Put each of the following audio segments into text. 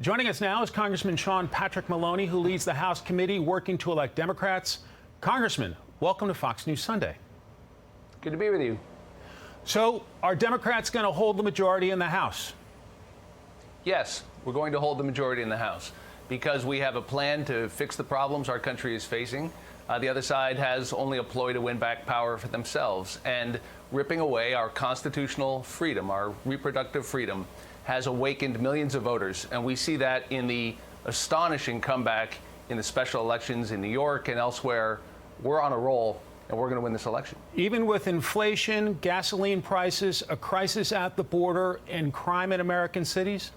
Joining us now is Congressman Sean Patrick Maloney, who leads the House committee working to elect Democrats. Congressman, welcome to Fox News Sunday. Good to be with you. So, are Democrats going to hold the majority in the House? Yes, we're going to hold the majority in the House because we have a plan to fix the problems our country is facing. The other side has only a ploy to win back power for themselves, and ripping away our constitutional freedom, our reproductive freedom, has awakened millions of voters, and we see that in the astonishing comeback in the special elections in New York and elsewhere. We're on a roll, and we're going to win this election. Even with inflation, gasoline prices, a crisis at the border, and crime in American cities?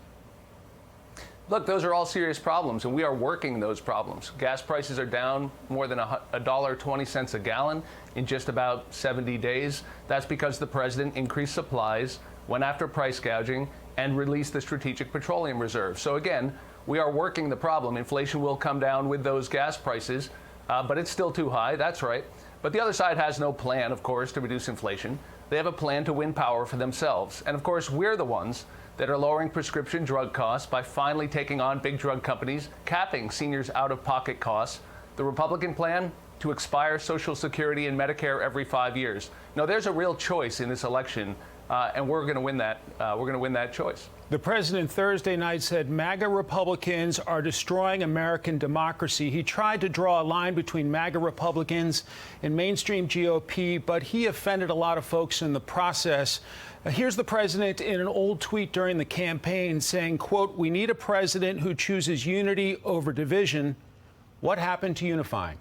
Look, those are all serious problems, and we are working those problems. Gas prices are down more than $1.20 a gallon in just about 70 days. That's because the president increased supplies, went after price gouging, and released the Strategic Petroleum Reserve. So again, we are working the problem. Inflation will come down with those gas prices, but it's still too high, that's right. But the other side has no plan, of course, to reduce inflation. They have a plan to win power for themselves. And of course, we're the ones that are lowering prescription drug costs by finally taking on big drug companies, capping seniors' out-of-pocket costs. The Republican plan to expire Social Security and Medicare every 5 years. No, there's a real choice in this election, and we're going to win that. We're going to win that choice. The president Thursday night said MAGA Republicans are destroying American democracy. He tried to draw a line between MAGA Republicans and mainstream GOP, but he offended a lot of folks in the process. Here's the president in an old tweet during the campaign saying, quote, "We need a president who chooses unity over division." What happened to unifying?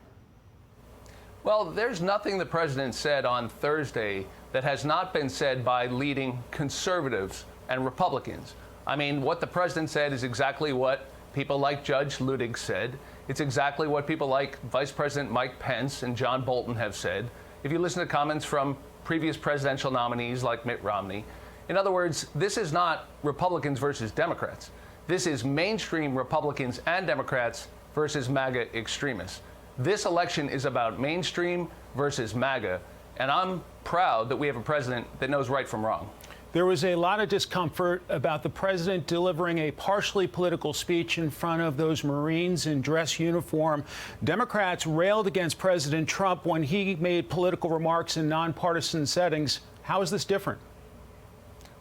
Well, there's nothing the president said on Thursday that has not been said by leading conservatives and Republicans. I mean, what the president said is exactly what people like Judge Luttig said. It's exactly what people like Vice President Mike Pence and John Bolton have said. If you listen to comments from previous presidential nominees like Mitt Romney. In other words, this is not Republicans versus Democrats. This is mainstream Republicans and Democrats versus MAGA extremists. This election is about mainstream versus MAGA, and I'm proud that we have a president that knows right from wrong. There was a lot of discomfort about the president delivering a partially political speech in front of those Marines in dress uniform. Democrats railed against President Trump when he made political remarks in nonpartisan settings. How is this different?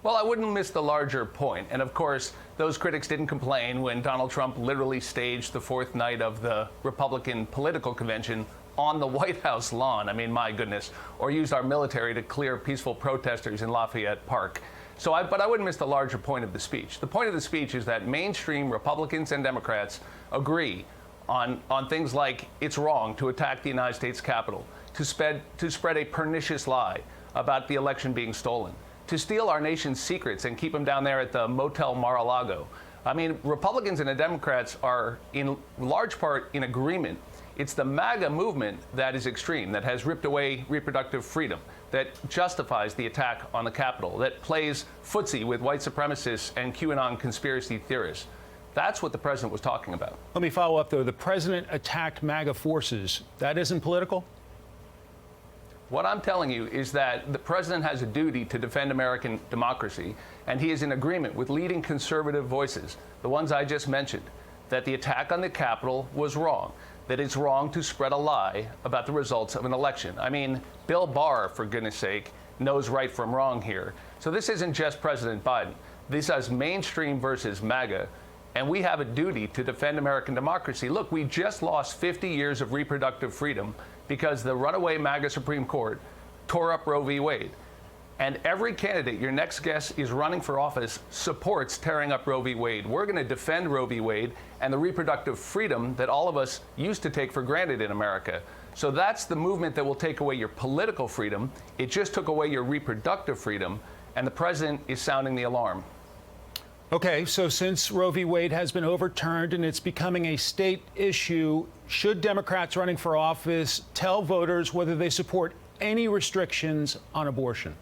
Well, I wouldn't miss the larger point. And of course, those critics didn't complain when Donald Trump literally staged the fourth night of the Republican political convention on the White House lawn. I mean, my goodness. Or used our military to clear peaceful protesters in Lafayette Park. But I wouldn't miss the larger point of the speech. The point of the speech is that mainstream Republicans and Democrats agree on things like it's wrong to attack the United States Capitol, to spread a pernicious lie about the election being stolen, to steal our nation's secrets and keep them down there at the Motel Mar-a-Lago. I mean, Republicans and the Democrats are in large part in agreement. It's the MAGA movement that is extreme, that has ripped away reproductive freedom, that justifies the attack on the Capitol, that plays footsie with white supremacists and QAnon conspiracy theorists. That's what the president was talking about. Let me follow up, though. The president attacked MAGA forces. That isn't political? What I'm telling you is that the president has a duty to defend American democracy, and he is in agreement with leading conservative voices, the ones I just mentioned, that the attack on the Capitol was wrong, that it's wrong to spread a lie about the results of an election. I mean, Bill Barr, for goodness sake, knows right from wrong here. So this isn't just President Biden. This is mainstream versus MAGA, and we have a duty to defend American democracy. Look, we just lost 50 years of reproductive freedom because the runaway MAGA Supreme Court tore up Roe v. Wade. And every candidate, your next guest, is running for office, supports tearing up Roe v. Wade. We're going to defend Roe v. Wade and the reproductive freedom that all of us used to take for granted in America. So that's the movement that will take away your political freedom. It just took away your reproductive freedom, and the president is sounding the alarm. Okay, so since Roe v. Wade has been overturned and it's becoming a state issue, should Democrats running for office tell voters whether they support any restrictions on abortion?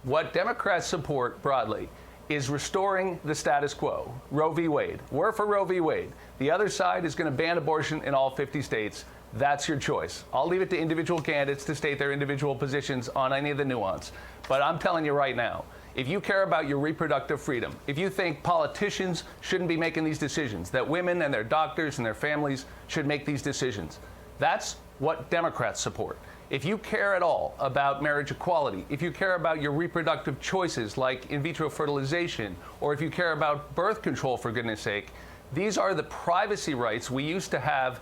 What Democrats support broadly is restoring the status quo, Roe v. Wade. We're for Roe v. Wade. The other side is going to ban abortion in all 50 states. That's your choice. I'll leave it to individual candidates to state their individual positions on any of the nuance. But I'm telling you right now, if you care about your reproductive freedom, if you think politicians shouldn't be making these decisions, that women and their doctors and their families should make these decisions, that's what Democrats support. If you care at all about marriage equality, if you care about your reproductive choices like in vitro fertilization, or if you care about birth control, for goodness sake, these are the privacy rights we used to have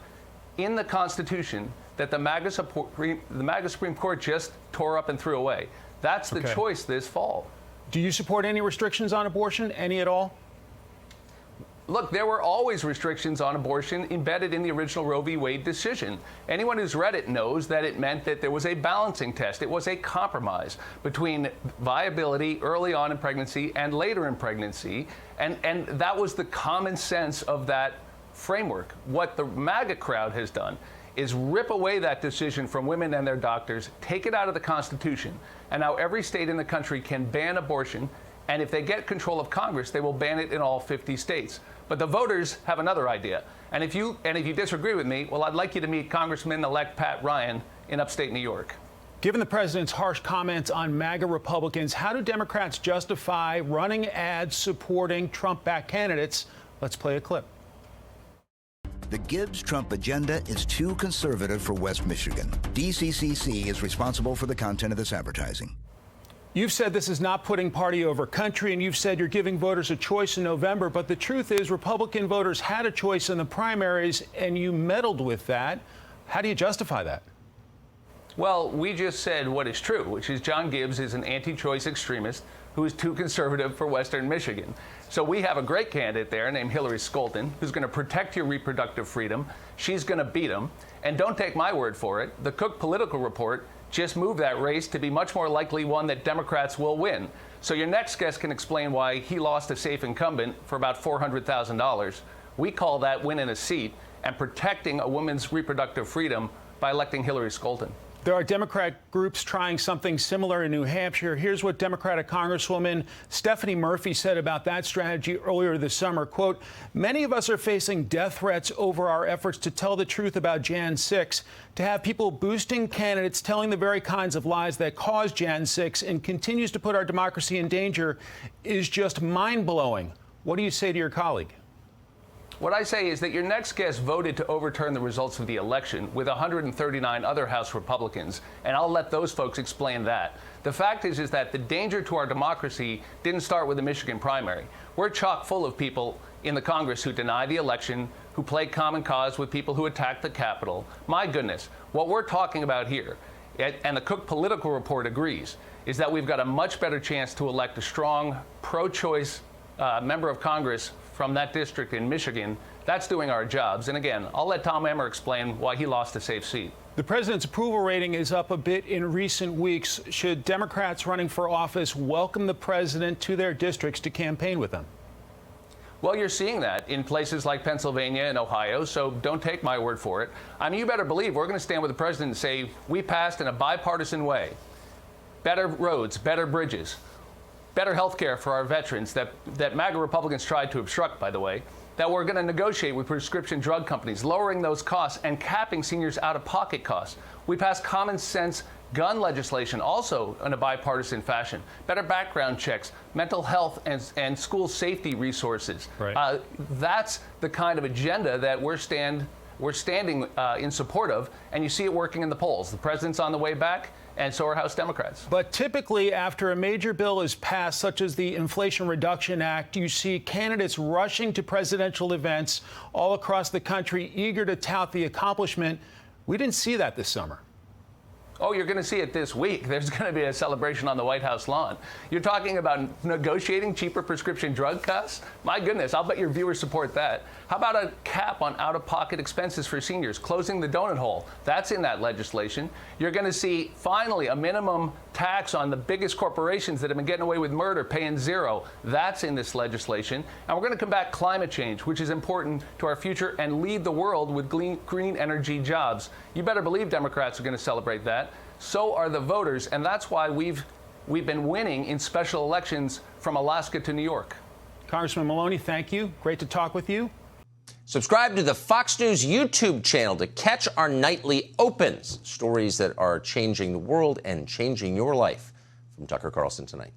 in the Constitution that the MAGA Supreme Court just tore up and threw away. That's the choice this fall. Do you support any restrictions on abortion, any at all? Look, there were always restrictions on abortion embedded in the original Roe v. Wade decision. Anyone who's read it knows that it meant that there was a balancing test. It was a compromise between viability early on in pregnancy and later in pregnancy. And that was the common sense of that framework. What the MAGA crowd has done is rip away that decision from women and their doctors, take it out of the Constitution, and now every state in the country can ban abortion. And if they get control of Congress, they will ban it in all 50 states. But the voters have another idea. And if you disagree with me, well, I'd like you to meet Congressman-elect Pat Ryan in upstate New York. Given the president's harsh comments on MAGA Republicans, how do Democrats justify running ads supporting Trump-backed candidates? Let's play a clip. The Gibbs-Trump agenda is too conservative for West Michigan. DCCC is responsible for the content of this advertising. You've said this is not putting party over country, and you've said you're giving voters a choice in November. But the truth is, Republican voters had a choice in the primaries, and you meddled with that. How do you justify that? Well, we just said what is true, which is John Gibbs is an anti-choice extremist who is too conservative for Western Michigan. So we have a great candidate there named Hillary Scholten, who's going to protect your reproductive freedom. She's going to beat him. And don't take my word for it. The Cook Political Report just moved that race to be much more likely one that Democrats will win. So your next guest can explain why he lost a safe incumbent for about $400,000. We call that winning a seat and protecting a woman's reproductive freedom by electing Hillary Scholten. There are Democrat groups trying something similar in New Hampshire. Here's what Democratic Congresswoman Stephanie Murphy said about that strategy earlier this summer. Quote, "Many of us are facing death threats over our efforts to tell the truth about Jan 6. To have people boosting candidates telling the very kinds of lies that caused Jan 6 and continues to put our democracy in danger is just mind-blowing." What do you say to your colleague? What I say is that your next guest voted to overturn the results of the election with 139 other House Republicans, and I'll let those folks explain that. The fact is that the danger to our democracy didn't start with the Michigan primary. We're chock full of people in the Congress who deny the election, who play common cause with people who attack the Capitol. My goodness, what we're talking about here, and the Cook Political Report agrees, is that we've got a much better chance to elect a strong, pro-choice member of Congress from that district in Michigan. That's doing our jobs. And again, I'll let Tom Emmer explain why he lost a safe seat. The president's approval rating is up a bit in recent weeks. Should Democrats running for office welcome the president to their districts to campaign with them? Well, you're seeing that in places like Pennsylvania and Ohio, so don't take my word for it. I mean, you better believe we're going to stand with the president and say, we passed in a bipartisan way better roads, better bridges, better health care for our veterans that MAGA Republicans tried to obstruct, by the way, that we're going to negotiate with prescription drug companies, lowering those costs and capping seniors' out-of-pocket costs. We passed common sense gun legislation, also in a bipartisan fashion, better background checks, mental health and school safety resources. Right. That's the kind of agenda that we're standing in support of, and you see it working in the polls. The president's on the way back, and so are House Democrats. But typically, after a major bill is passed, such as the Inflation Reduction Act, you see candidates rushing to presidential events all across the country, eager to tout the accomplishment. We didn't see that this summer. Oh, you're going to see it this week. There's going to be a celebration on the White House lawn. You're talking about negotiating cheaper prescription drug costs? My goodness, I'll bet your viewers support that. How about a cap on out-of-pocket expenses for seniors, closing the donut hole? That's in that legislation. You're going to see, finally, a minimum tax on the biggest corporations that have been getting away with murder, paying zero. That's in this legislation. And we're going to combat climate change, which is important to our future, and lead the world with green energy jobs. You better believe Democrats are going to celebrate that. So are the voters, and that's why we've been winning in special elections from Alaska to New York. Congressman Maloney, thank you. Great to talk with you. Subscribe to the Fox News YouTube channel to catch our nightly opens, stories that are changing the world and changing your life. From Tucker Carlson tonight.